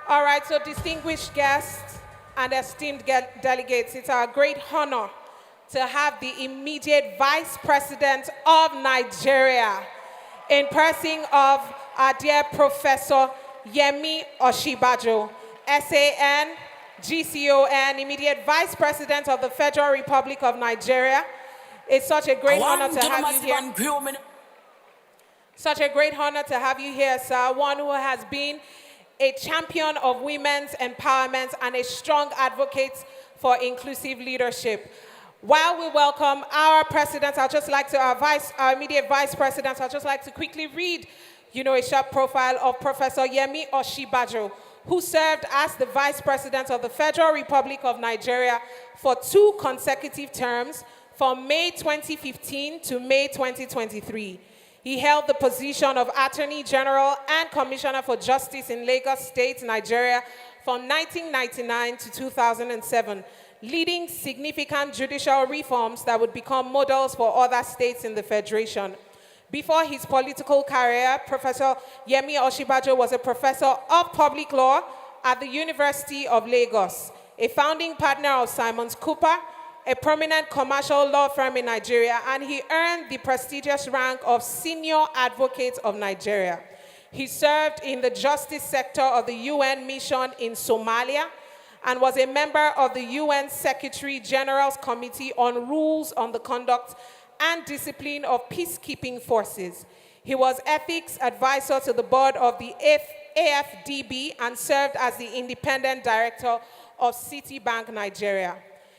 All right, so distinguished guests and esteemed delegates, it's our great honor to have the immediate Vice President of Nigeria in person of our dear Professor Yemi Osinbajo, SAN, GCON, immediate Vice President of the Federal Republic of Nigeria. It's such a great honor to have you here. Such a great honor to have you here, sir. One who has been a champion of women's empowerment and a strong advocate for inclusive leadership. While we welcome our president, I'd just like to, our immediate vice president, I'd just like to quickly read, a short profile of Professor Yemi Osinbajo, who served as the vice president of the Federal Republic of Nigeria for 2 consecutive terms from May 2015 to May 2023. He held the position of Attorney General and Commissioner for Justice in Lagos State, Nigeria, from 1999 to 2007, leading significant judicial reforms that would become models for other states in the Federation. Before his political career, Professor Yemi Osinbajo was a professor of public law at the University of Lagos, a founding partner of Simons Cooper, a prominent commercial law firm in Nigeria, and he earned the prestigious rank of Senior Advocate of Nigeria. He served in the justice sector of the UN mission in Somalia and was a member of the UN Secretary General's Committee on Rules on the Conduct and Discipline of Peacekeeping Forces. He was ethics advisor to the board of the AFDB and served as the independent director of Citibank Nigeria.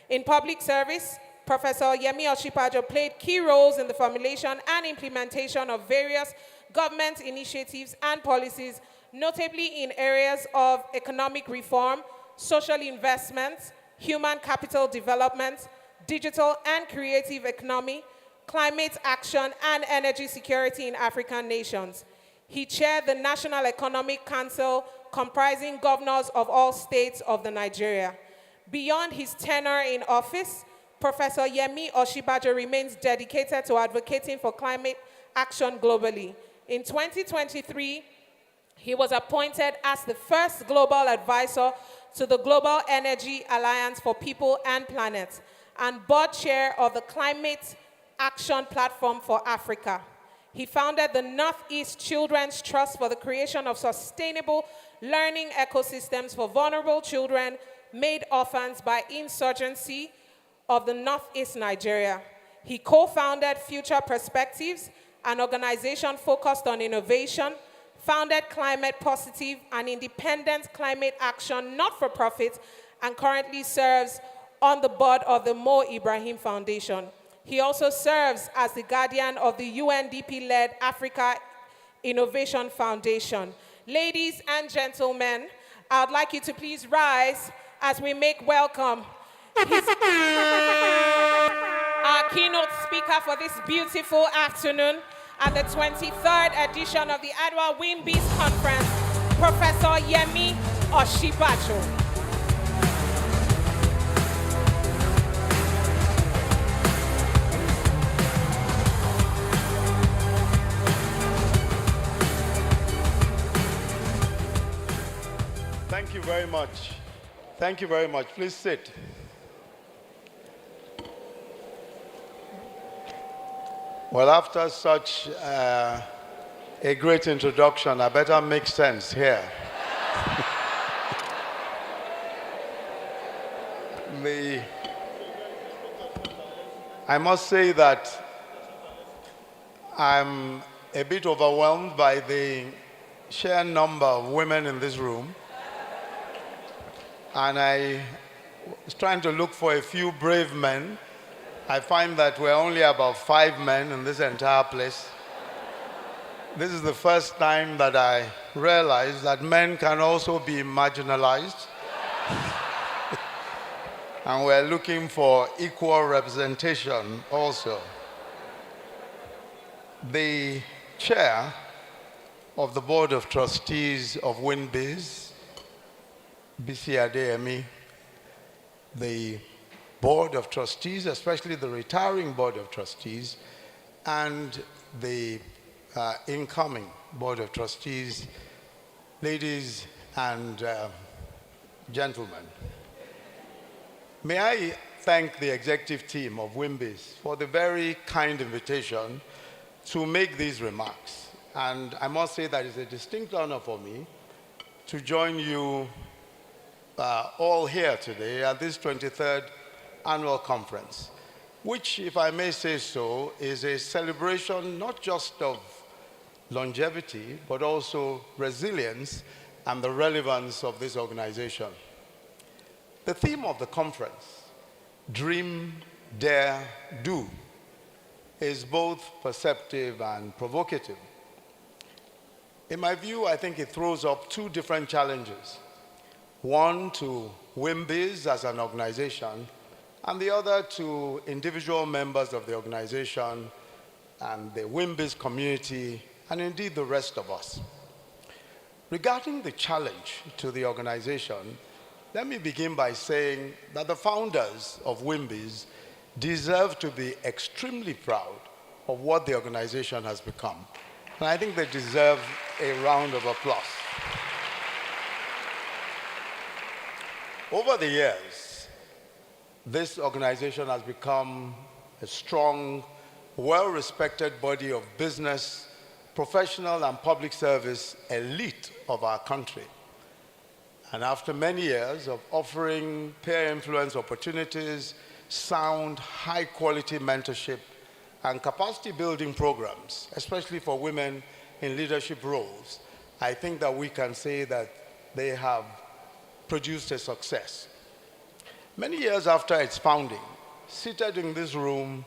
In public service, Professor Yemi Osinbajo played key roles in the formulation and implementation of various government initiatives and policies, notably in areas of economic reform, social investments, human capital development, digital and creative economy, climate action, and energy security in African nations. He chaired the National Economic Council, comprising governors of all states of Nigeria. Beyond his tenure in office, Professor Yemi Osinbajo remains dedicated to advocating for climate action globally. In 2023, he was appointed as the first global advisor to the Global Energy Alliance for People and Planet and board chair of the Climate Action Platform for Africa. He founded the Northeast Children's Trust for the creation of sustainable learning ecosystems for vulnerable children made orphans by insurgency of the Northeast Nigeria. He co-founded Future Perspectives, an organization focused on innovation, founded Climate Positive, an independent climate action not-for-profit, and currently serves on the board of the Mo Ibrahim Foundation. He also serves as the guardian of the UNDP-led Africa Innovation Foundation. Ladies and gentlemen, I would like you to please rise as we make welcome our keynote speaker for this beautiful afternoon at the 23rd edition of the annual WIMBIZ conference, Professor Yemi Osinbajo. Thank you very much. Thank you very much. Please sit. Well, after such a great introduction, I better make sense here. I must say that I'm a bit overwhelmed by the sheer number of women in this room. And I was trying to look for a few brave men. I find that we're only about 5 men in this entire place. This is the first time that I realized that men can also be marginalized. And we're looking for equal representation also. The chair of the Board of Trustees of WIMBIZ, BC Adeyemi, the Board of Trustees, especially the retiring Board of Trustees, and the incoming Board of Trustees, ladies and gentlemen. May I thank the executive team of WIMBIZ for the very kind invitation to make these remarks. And I must say that it's a distinct honor for me to join you all here today at this 23rd annual conference, which, if I may say so, is a celebration not just of longevity, but also resilience and the relevance of this organization. The theme of the conference, Dream, Dare, Do, is both perceptive and provocative. In my view, I think it throws up two different challenges. One to WIMBIZ as an organization, and the other to individual members of the organization and the WIMBIZ community, and indeed the rest of us. Regarding the challenge to the organization, let me begin by saying that the founders of WIMBIZ deserve to be extremely proud of what the organization has become. And I think they deserve a round of applause. Over the years, this organization has become a strong, well-respected body of business, professional and public service elite of our country. And after many years of offering peer influence opportunities, sound, high-quality mentorship, and capacity building programs, especially for women in leadership roles, I think that we can say that they have produced a success. Many years after its founding, seated in this room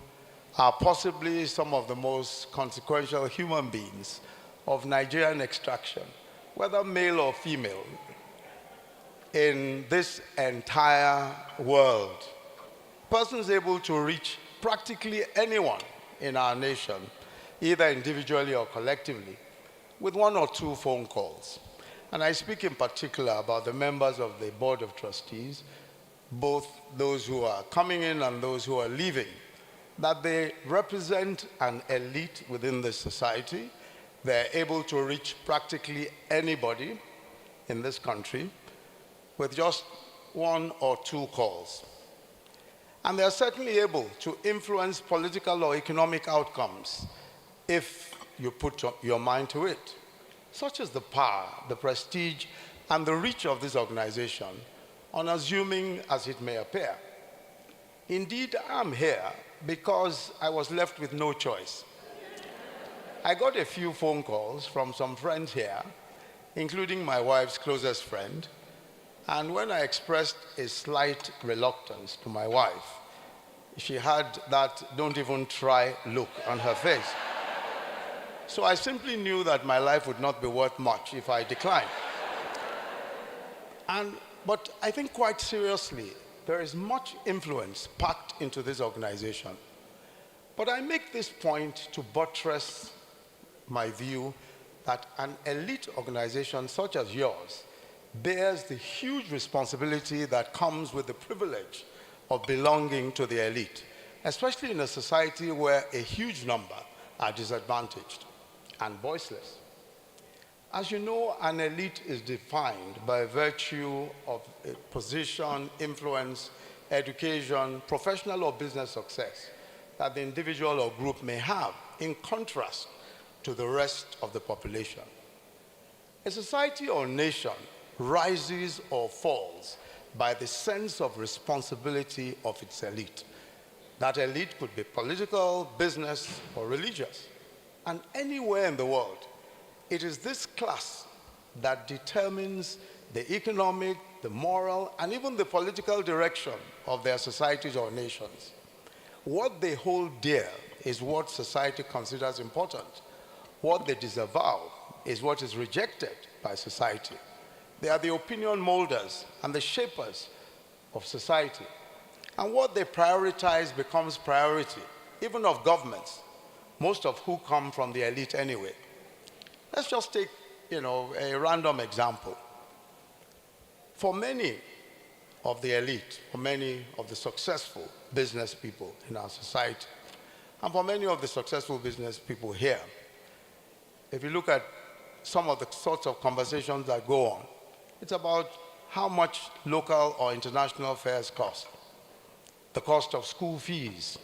are possibly some of the most consequential human beings of Nigerian extraction, whether male or female, in this entire world. Persons able to reach practically anyone in our nation, either individually or collectively, with one or two phone calls. And I speak in particular about the members of the Board of Trustees, both those who are coming in and those who are leaving, that they represent an elite within the society. They're able to reach practically anybody in this country with just one or two calls. And they're certainly able to influence political or economic outcomes if you put your mind to it. Such is the power, the prestige, and the reach of this organization, unassuming as it may appear. Indeed, I'm here because I was left with no choice. I got a few phone calls from some friends here, including my wife's closest friend, and when I expressed a slight reluctance to my wife, she had that "don't even try" look on her face. So I simply knew that my life would not be worth much if I declined. But I think quite seriously, there is much influence packed into this organization. But I make this point to buttress my view that an elite organization such as yours bears the huge responsibility that comes with the privilege of belonging to the elite, especially in a society where a huge number are disadvantaged and voiceless. As you know, an elite is defined by virtue of a position, influence, education, professional or business success that the individual or group may have, in contrast to the rest of the population. A society or nation rises or falls by the sense of responsibility of its elite. That elite could be political, business, or religious. And anywhere in the world, it is this class that determines the economic, the moral, and even the political direction of their societies or nations. What they hold dear is what society considers important. What they disavow is what is rejected by society. They are the opinion molders and the shapers of society. And what they prioritize becomes priority, even of governments, most of who come from the elite anyway. Let's just take, a random example. For many of the elite, for many of the successful business people in our society, and for many of the successful business people here, if you look at some of the sorts of conversations that go on, It's about how much local or international fares cost, the cost of school fees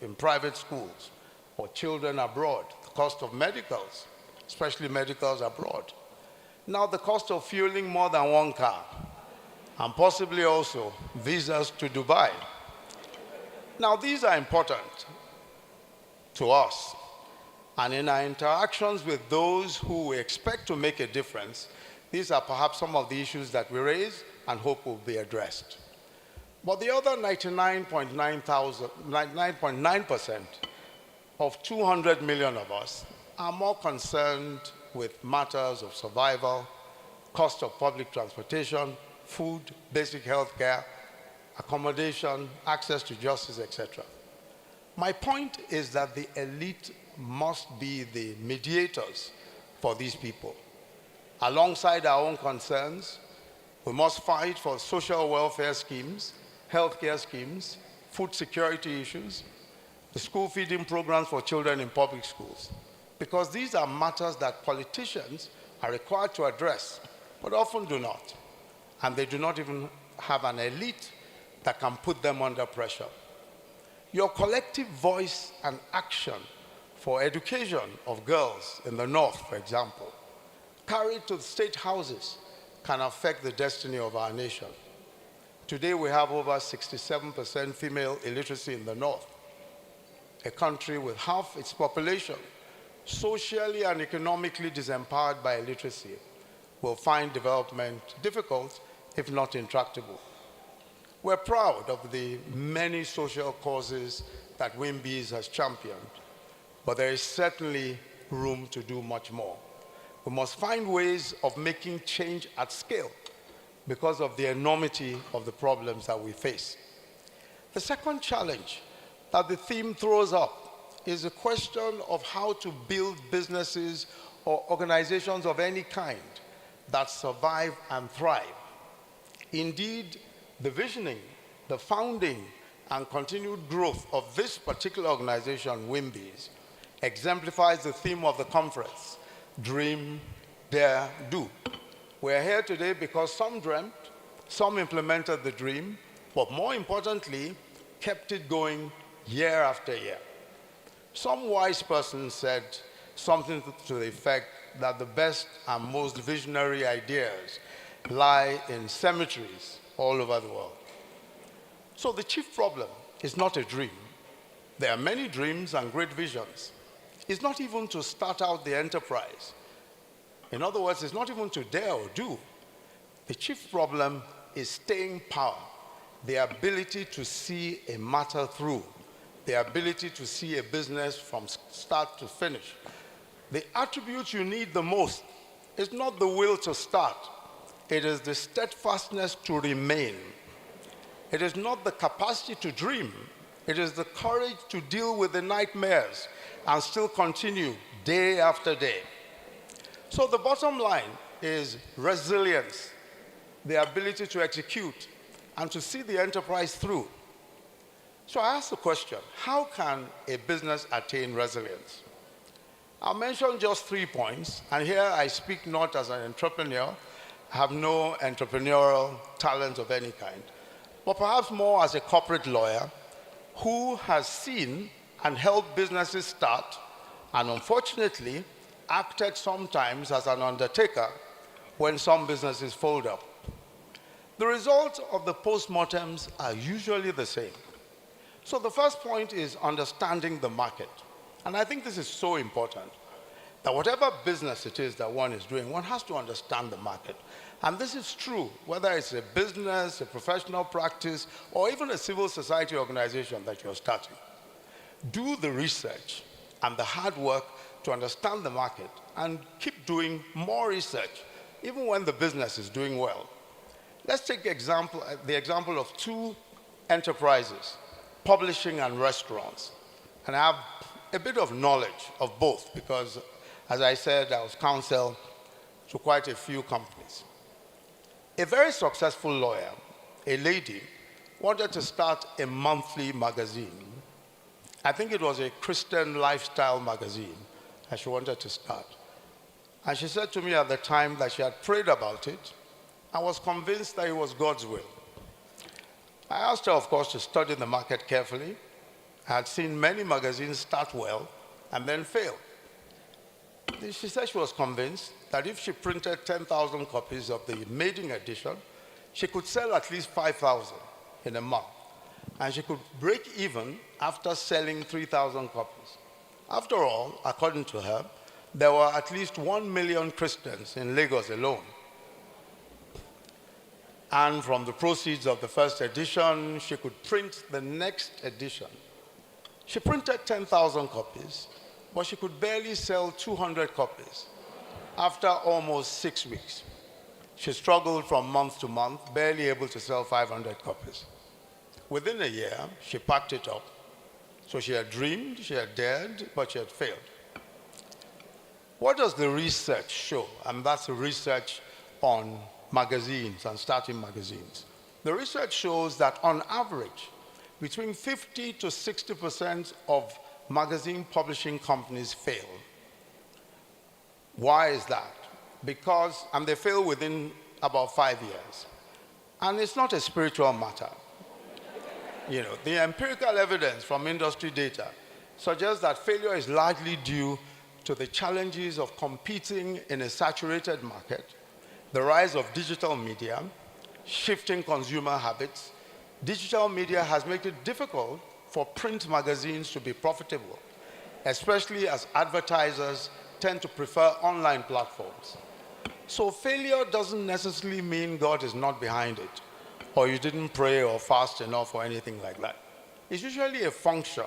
in private schools or children abroad, the cost of medicals, especially medicals abroad. Now the cost of fueling more than one car, and possibly also visas to Dubai. Now these are important to us, and in our interactions with those who we expect to make a difference, these are perhaps some of the issues that we raise and hope will be addressed. But the other 99.9% of 200 million of us are more concerned with matters of survival, cost of public transportation, food, basic health care, accommodation, access to justice, etc. My point is that the elite must be the mediators for these people. Alongside our own concerns, we must fight for social welfare schemes, healthcare schemes, food security issues, the school feeding programs for children in public schools, because these are matters that politicians are required to address, but often do not. And they do not even have an elite that can put them under pressure. Your collective voice and action for education of girls in the North, for example, carried to the state houses, can affect the destiny of our nation. Today we have over 67% female illiteracy in the North, a country with half its population socially and economically disempowered by illiteracy will find development difficult, if not intractable. We're proud of the many social causes that WIMBIZ has championed, but there is certainly room to do much more. We must find ways of making change at scale because of the enormity of the problems that we face. The second challenge that the theme throws up is the question of how to build businesses or organizations of any kind that survive and thrive. Indeed, the visioning, the founding, and continued growth of this particular organization, WIMBIZ, exemplifies the theme of the conference, Dream, Dare, Do. We're here today because some dreamt, some implemented the dream, but more importantly, kept it going year after year. Some wise person said something to the effect that the best and most visionary ideas lie in cemeteries all over the world. So the chief problem is not a dream. There are many dreams and great visions. It's not even to start out the enterprise. In other words, it's not even to dare or do. The chief problem is staying power, the ability to see a matter through, the ability to see a business from start to finish. The attribute you need the most is not the will to start. It is the steadfastness to remain. It is not the capacity to dream. It is the courage to deal with the nightmares and still continue day after day. So the bottom line is resilience, the ability to execute and to see the enterprise through. So I ask the question, how can a business attain resilience? I'll mention just 3 points, and here I speak not as an entrepreneur, I have no entrepreneurial talent of any kind, but perhaps more as a corporate lawyer who has seen and helped businesses start, and unfortunately, acted sometimes as an undertaker when some businesses fold up. The results of the postmortems are usually the same. So the first point is understanding the market. And I think this is so important, that whatever business it is that one is doing, one has to understand the market. And this is true, whether it's a business, a professional practice, or even a civil society organization that you're starting. Do the research and the hard work to understand the market and keep doing more research, even when the business is doing well. Let's take the example of 2 enterprises, publishing and restaurants. And I have a bit of knowledge of both because, as I said, I was counsel to quite a few companies. A very successful lawyer, a lady, wanted to start a monthly magazine. I think it was a Christian lifestyle magazine that she wanted to start. And she said to me at the time that she had prayed about it, I was convinced that it was God's will. I asked her, of course, to study the market carefully. I had seen many magazines start well and then fail. She said she was convinced that if she printed 10,000 copies of the maiden edition, she could sell at least 5,000 in a month. And she could break even after selling 3,000 copies. After all, according to her, there were at least 1 million Christians in Lagos alone. And from the proceeds of the first edition, she could print the next edition. She printed 10,000 copies, but she could barely sell 200 copies after almost 6 weeks. She struggled from month to month, barely able to sell 500 copies. Within a year, she packed it up. So she had dreamed, she had dared, but she had failed. What does the research show? And that's the research on magazines and starting magazines. The research shows that on average, between 50 to 60% of magazine publishing companies fail. Why is that? Because, and they fail within about 5 years. And it's not a spiritual matter. You know, the empirical evidence from industry data suggests that failure is largely due to the challenges of competing in a saturated market, the rise of digital media, shifting consumer habits. Digital media has made it difficult for print magazines to be profitable, especially as advertisers tend to prefer online platforms. So failure doesn't necessarily mean God is not behind it, or you didn't pray or fast enough or anything like that. It's usually a function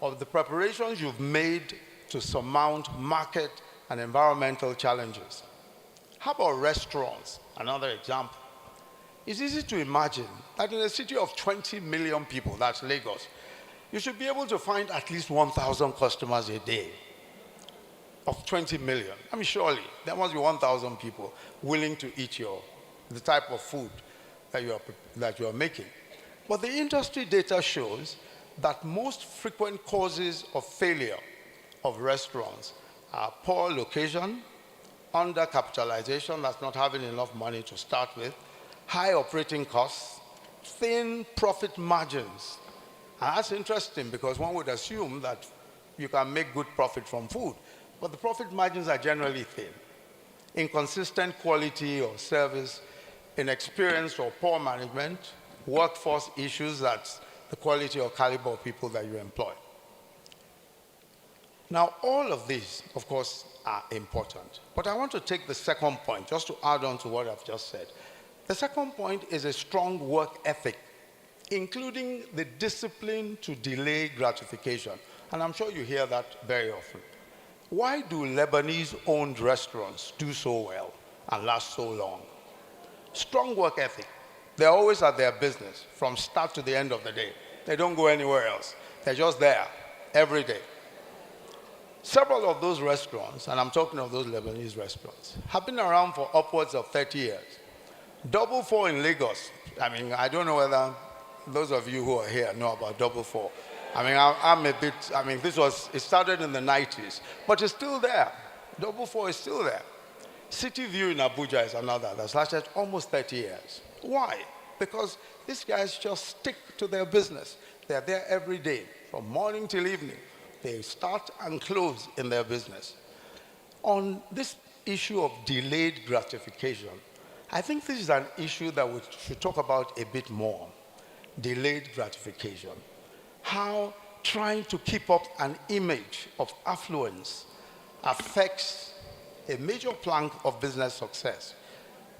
of the preparations you've made to surmount market and environmental challenges. How about restaurants? Another example. It's easy to imagine that in a city of 20 million people, that's Lagos, you should be able to find at least 1,000 customers a day of 20 million. I mean, surely there must be 1,000 people willing to eat the type of food that you are making. But the industry data shows that most frequent causes of failure of restaurants are poor location, undercapitalization, that's not having enough money to start with, high operating costs, thin profit margins. And that's interesting because one would assume that you can make good profit from food, but the profit margins are generally thin. Inconsistent quality or service, inexperienced or poor management, workforce issues, that's the quality or caliber of people that you employ. Now, all of these, of course, are important. But I want to take the second point, just to add on to what I've just said. The second point is a strong work ethic, including the discipline to delay gratification. And I'm sure you hear that very often. Why do Lebanese-owned restaurants do so well and last so long? Strong work ethic. They're always at their business from start to the end of the day. They don't go anywhere else. They're just there every day. Several of those restaurants, and I'm talking of those Lebanese restaurants, have been around for upwards of 30 years. Double Four in Lagos. I mean, I don't know whether those of you who are here know about Double Four. I mean, it started in the 90s, but it's still there. Double Four is still there. City View in Abuja is another that's lasted almost 30 years. Why? Because these guys just stick to their business. They're there every day, from morning till evening. They start and close in their business. On this issue of delayed gratification, I think this is an issue that we should talk about a bit more. Delayed gratification. How trying to keep up an image of affluence affects a major plank of business success.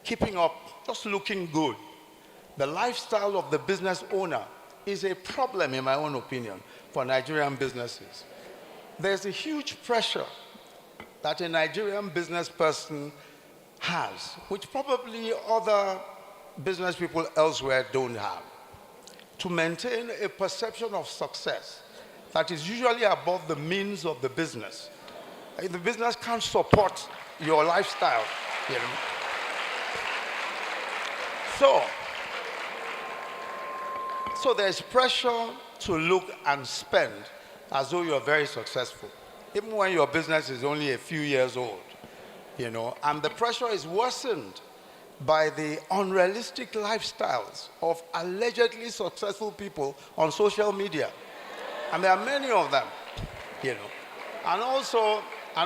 Keeping up, just looking good. The lifestyle of the business owner is a problem, in my own opinion, for Nigerian businesses. There's a huge pressure that a Nigerian business person has, which probably other business people elsewhere don't have, to maintain a perception of success that is usually above the means of the business. The business can't support your lifestyle, you know. So there's pressure to look and spend as though you're very successful, even when your business is only a few years old, you know. And the pressure is worsened by the unrealistic lifestyles of allegedly successful people on social media. And there are many of them, you know. And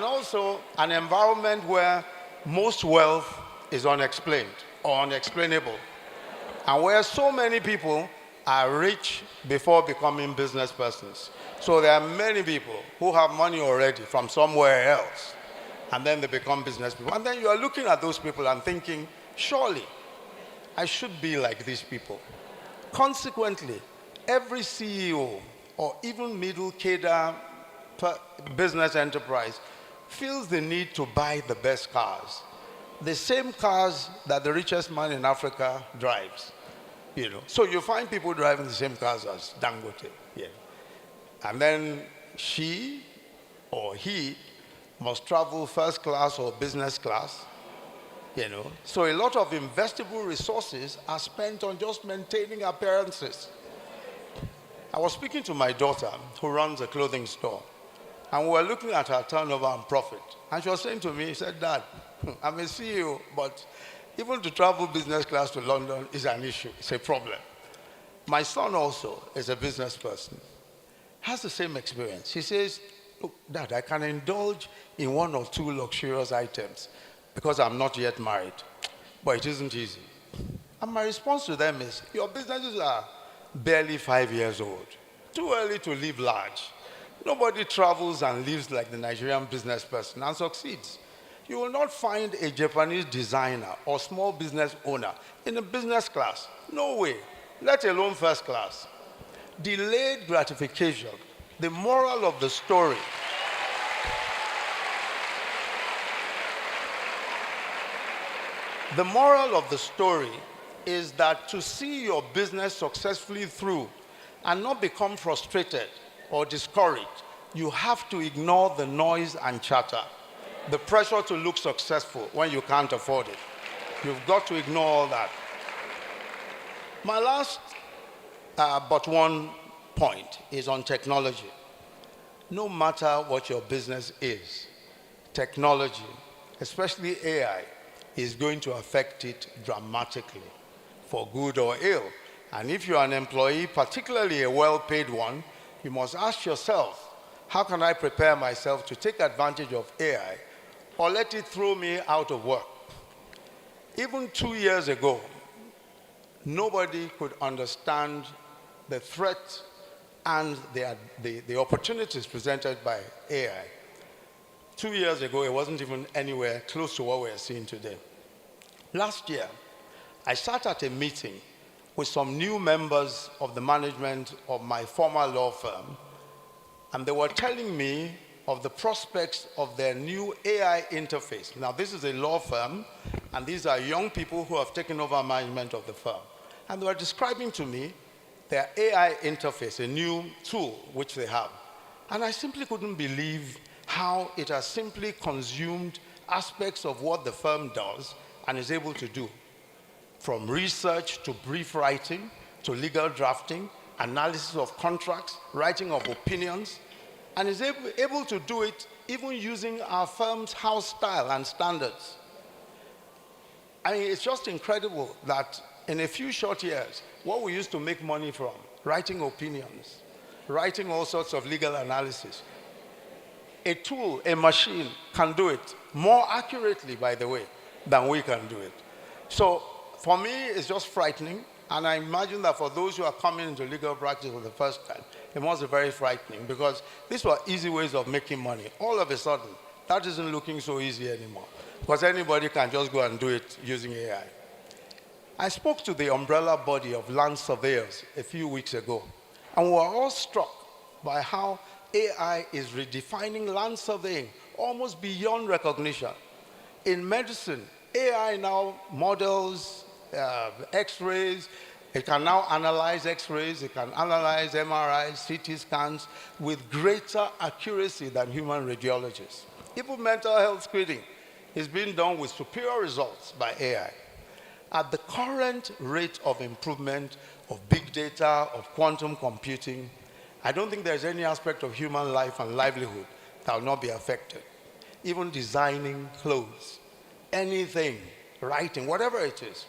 also an environment where most wealth is unexplained or unexplainable. And where so many people are rich before becoming business persons. So there are many people who have money already from somewhere else, and then they become business people. And then you are looking at those people and thinking, surely I should be like these people. Consequently, every CEO or even middle cadre business enterprise feels the need to buy the best cars. The same cars that the richest man in Africa drives. You know, so you find people driving the same cars as Dangote. Yeah. And then she or he must travel first class or business class. You know, so a lot of investable resources are spent on just maintaining appearances. I was speaking to my daughter who runs a clothing store, and we were looking at her turnover and profit. And she was saying to me, she said, "Dad, I'm a CEO, but even to travel business class to London is an issue, it's a problem." My son also is a business person, has the same experience. He says, "Look, Dad, I can indulge in one or two luxurious items because I'm not yet married, but it isn't easy." And my response to them is, your businesses are barely 5 years old. Too early to live large. Nobody travels and lives like the Nigerian business person and succeeds. You will not find a Japanese designer or small business owner in a business class. No way, let alone first class. Delayed gratification, the moral of the story. The moral of the story is that to see your business successfully through and not become frustrated or discouraged, you have to ignore the noise and chatter. The pressure to look successful when you can't afford it. You've got to ignore all that. My last but one point is on technology. No matter what your business is, technology, especially AI, is going to affect it dramatically, for good or ill. And if you're an employee, particularly a well-paid one, you must ask yourself, how can I prepare myself to take advantage of AI or let it throw me out of work? Even 2 years ago, nobody could understand the threat and the opportunities presented by AI. 2 years ago, it wasn't even anywhere close to what we're seeing today. Last year, I sat at a meeting with some new members of the management of my former law firm, and they were telling me of the prospects of their new AI interface. Now, this is a law firm, and these are young people who have taken over management of the firm. And they were describing to me their AI interface, a new tool which they have. And I simply couldn't believe how it has simply consumed aspects of what the firm does and is able to do. From research to brief writing, to legal drafting, analysis of contracts, writing of opinions, and is able to do it even using our firm's house style and standards. I mean, it's just incredible that in a few short years, what we used to make money from, writing opinions, writing all sorts of legal analysis, a tool, a machine can do it more accurately, by the way, than we can do it. So for me, it's just frightening. And I imagine that for those who are coming into legal practice for the first time, it must be very frightening because these were easy ways of making money. All of a sudden, that isn't looking so easy anymore because anybody can just go and do it using AI. I spoke to the umbrella body of land surveyors a few weeks ago, and we were all struck by how AI is redefining land surveying almost beyond recognition. In medicine, AI now models X-rays. It can now analyze X-rays. It can analyze MRIs, CT scans with greater accuracy than human radiologists. Even mental health screening is being done with superior results by AI. At the current rate of improvement of big data, of quantum computing, I don't think there's any aspect of human life and livelihood that will not be affected. Even designing clothes, anything writing, whatever it is.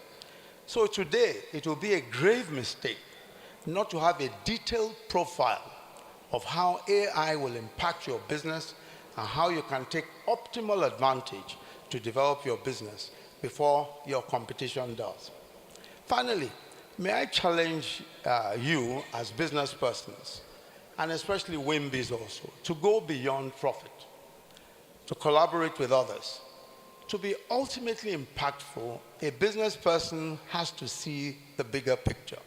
So today, it will be a grave mistake not to have a detailed profile of how AI will impact your business and how you can take optimal advantage to develop your business before your competition does. Finally, may I challenge you as business persons, and especially WIMBIZ also, to go beyond profit, to collaborate with others. To be ultimately impactful, a business person has to see the bigger picture.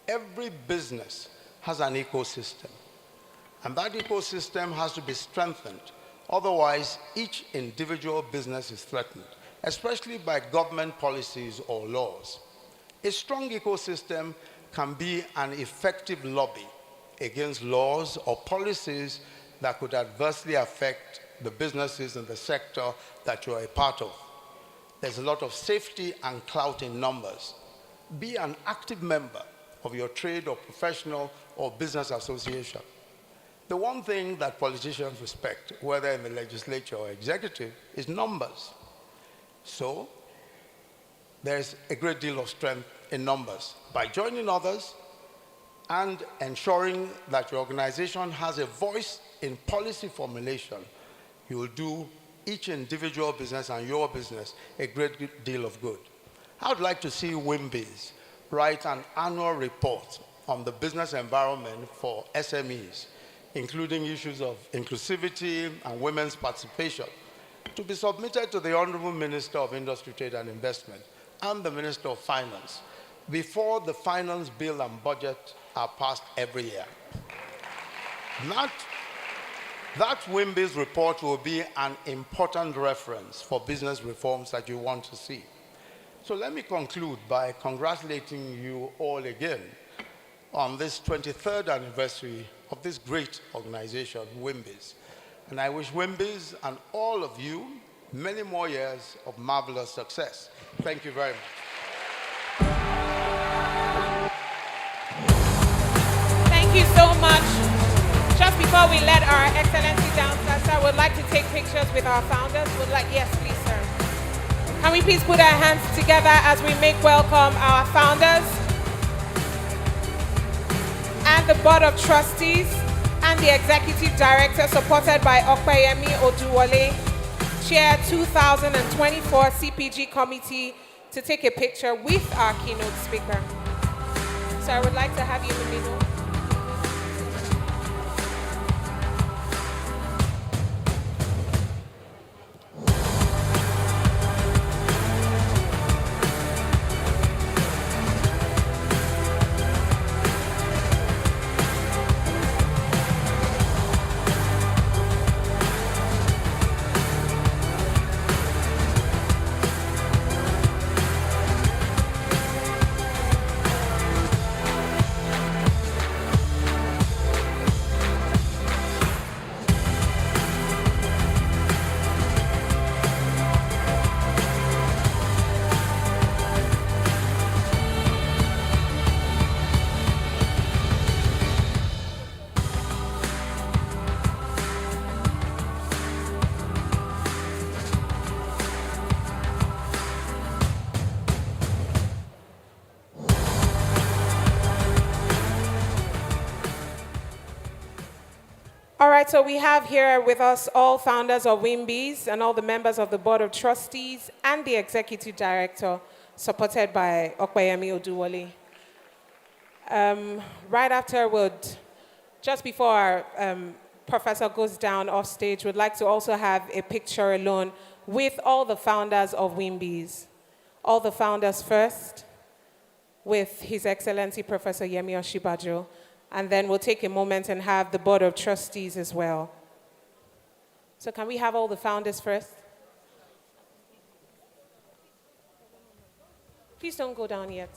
Every business has an ecosystem, and that ecosystem has to be strengthened. Otherwise, each individual business is threatened, especially by government policies or laws. A strong ecosystem can be an effective lobby against laws or policies that could adversely affect the businesses in the sector that you are a part of. There's a lot of safety and clout in numbers. Be an active member of your trade or professional or business association. The one thing that politicians respect, whether in the legislature or executive, is numbers. So there's a great deal of strength in numbers. By joining others and ensuring that your organization has a voice in policy formulation, you will do each individual business and your business a great deal of good. I would like to see WIMBIZ write an annual report on the business environment for SMEs, including issues of inclusivity and women's participation, to be submitted to the Honorable Minister of Industry, Trade and Investment and the Minister of Finance before the finance bill and budget are passed every year. That WIMBIZ report will be an important reference for business reforms that you want to see. So let me conclude by congratulating you all again on this 23rd anniversary of this great organization, WIMBIZ. And I wish WIMBIZ and all of you many more years of marvelous success. Thank you very much. Thank you so much. Just before we let our Excellency downstairs, I would like to take pictures with our founders. Yes, please, sir. Can we please put our hands together as we make welcome our founders and the Board of Trustees and the Executive Director, supported by Yemi Oduwole, Chair 2024 CPG Committee, to take a picture with our keynote speaker. So I would like to have you in the middle. All right, so we have here with us all founders of WIMBIZ and all the members of the Board of Trustees and the Executive Director, supported by Yemi Oduwole. Right afterward, just before our professor goes down off stage, we'd like to also have a picture alone with all the founders of WIMBIZ. All the founders first, with His Excellency Professor Yemi Osinbajo. And then we'll take a moment and have the Board of Trustees as well. So can we have all the founders first? Please don't go down yet.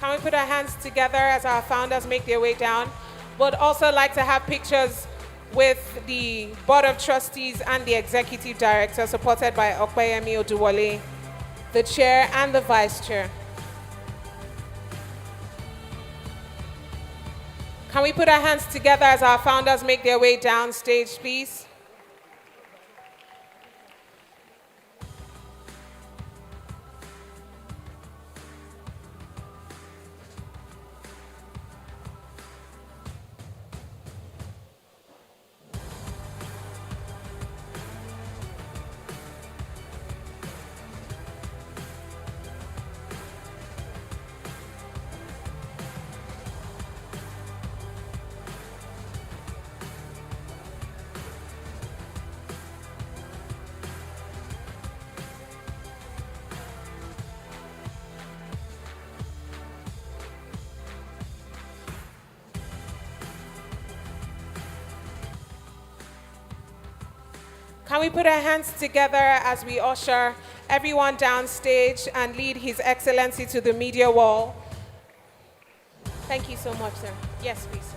Can we put our hands together as our founders make their way down? Would also like to have pictures with the Board of Trustees and the Executive Director, supported by Yemi Oduwole, the Chair and the Vice Chair. Can we put our hands together as our founders make their way down stage, please? Can we put our hands together as we usher everyone downstage and lead His Excellency to the media wall? Thank you so much, sir. Yes, please.